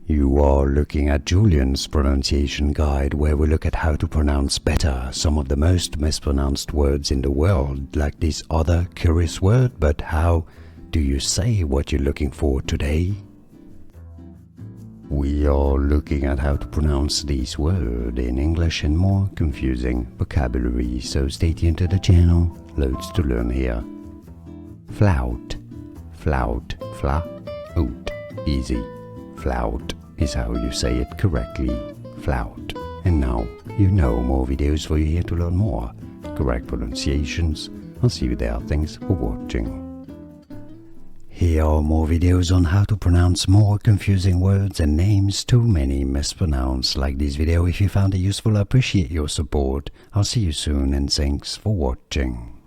You are looking at Julian's pronunciation guide, where we look at how to pronounce better some of the most mispronounced words in the world, like this other curious word. But how do you say what you're looking for today? We are looking at how to pronounce this word in English and more confusing vocabulary, so stay tuned to the channel. Loads to learn here. Flout, flout, fla-out, easy. Flout is how you say it correctly, flout. And now you know more videos for you here to learn more correct pronunciations. I'll see you there. Thanks for watching. Here are more videos on how to pronounce more confusing words and names too many mispronounced. Like this video if you found it useful. I appreciate your support. I'll see you soon and thanks for watching.